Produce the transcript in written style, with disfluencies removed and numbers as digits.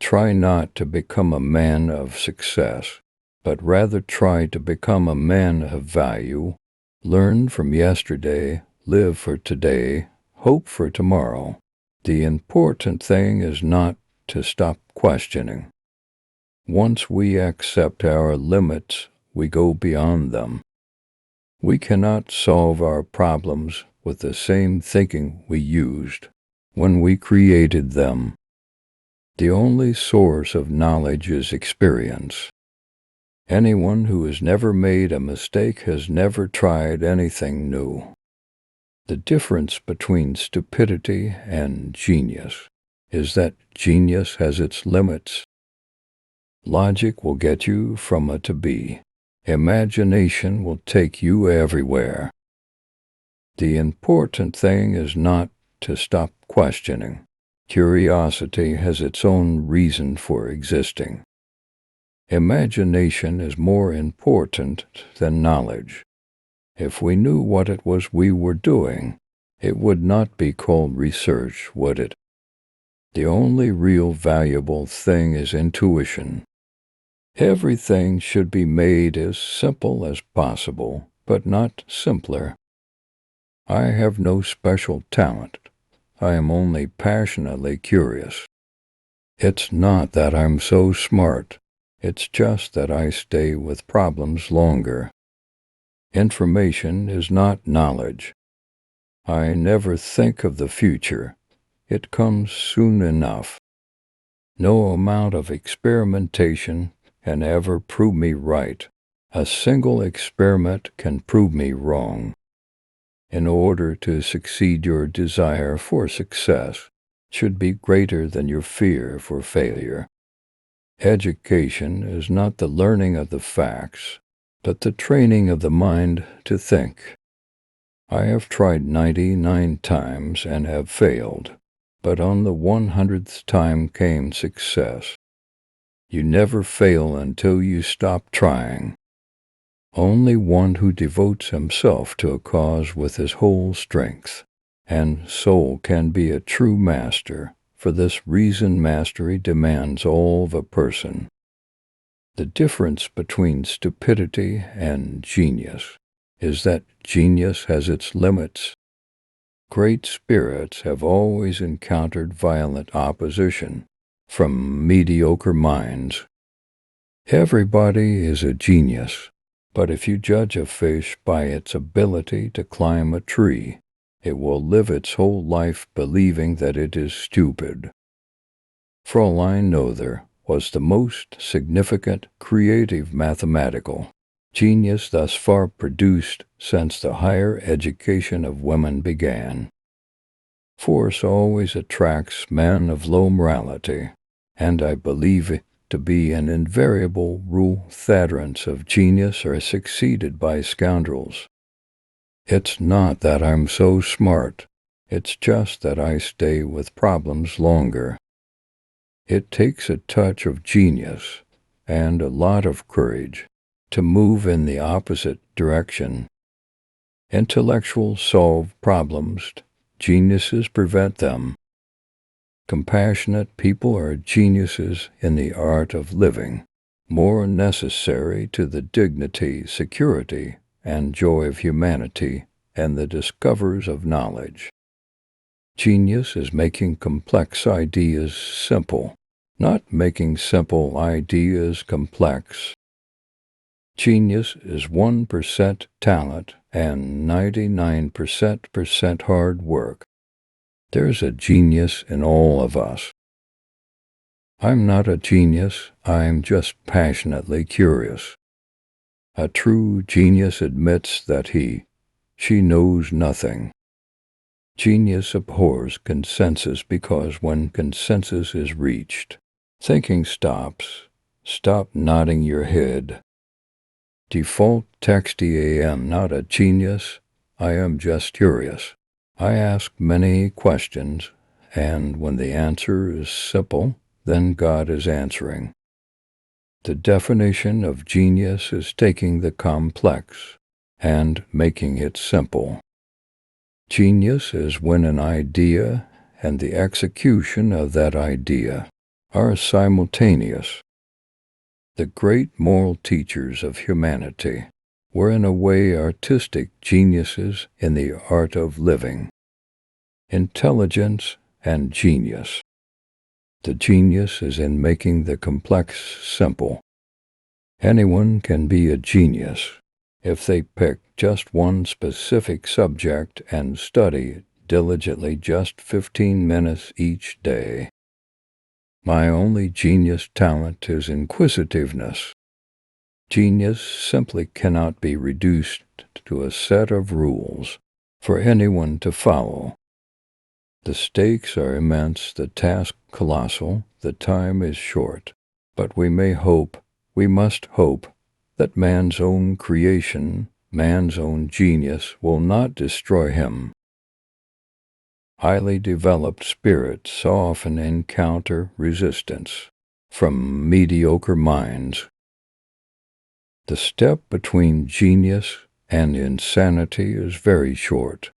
Try not to become a man of success, but rather try to become a man of value. Learn from yesterday, live for today, hope for tomorrow. The important thing is not to stop questioning. Once we accept our limits, we go beyond them. We cannot solve our problems with the same thinking we used when we created them. The only source of knowledge is experience. Anyone who has never made a mistake has never tried anything new. The difference between stupidity and genius is that genius has its limits. Logic will get you from A to B. Imagination will take you everywhere. The important thing is not to stop questioning. Curiosity has its own reason for existing. Imagination is more important than knowledge. If we knew what it was we were doing, it would not be called research, would it? The only real valuable thing is intuition. Everything should be made as simple as possible, but not simpler. I have no special talent. I am only passionately curious. It's not that I'm so smart. It's just that I stay with problems longer. Information is not knowledge. I never think of the future. It comes soon enough. No amount of experimentation can ever prove me right. A single experiment can prove me wrong. In order to succeed, your desire for success should be greater than your fear for failure. Education is not the learning of the facts, but the training of the mind to think. I have tried 99 times and have failed, but on the 100th time came success. You never fail until you stop trying. Only one who devotes himself to a cause with his whole strength and soul can be a true master. For this reason, mastery demands all of a person. The difference between stupidity and genius is that genius has its limits. Great spirits have always encountered violent opposition from mediocre minds. Everybody is a genius, but if you judge a fish by its ability to climb a tree, it will live its whole life believing that it is stupid. For all I know, there was the most significant creative mathematical genius thus far produced since the higher education of women began. Force always attracts men of low morality, and I believe it to be an invariable rule. Adherents of genius are succeeded by scoundrels. It's not that I'm so smart, it's just that I stay with problems longer. It takes a touch of genius and a lot of courage to move in the opposite direction. Intellectuals solve problems, geniuses prevent them. Compassionate people are geniuses in the art of living, more necessary to the dignity, security, and joy of humanity and the discoverers of knowledge. Genius is making complex ideas simple, not making simple ideas complex. Genius is 1% talent and 99% hard work. There's a genius in all of us. I'm not a genius, I'm just passionately curious. A true genius admits that she knows nothing. Genius abhors consensus because when consensus is reached, thinking stops. Stop nodding your head. Default text I am not a genius, I am just curious. I ask many questions, and when the answer is simple, then God is answering. The definition of genius is taking the complex and making it simple. Genius is when an idea and the execution of that idea are simultaneous. The great moral teachers of humanity were in a way artistic geniuses in the art of living. Intelligence and genius. The genius is in making the complex simple. Anyone can be a genius if they pick just one specific subject and study diligently just 15 minutes each day. My only genius talent is inquisitiveness. Genius simply cannot be reduced to a set of rules for anyone to follow. The stakes are immense, the task colossal, the time is short, but we must hope, that man's own creation, man's own genius will not destroy him. Highly developed spirits often encounter resistance from mediocre minds. The step between genius and insanity is very short.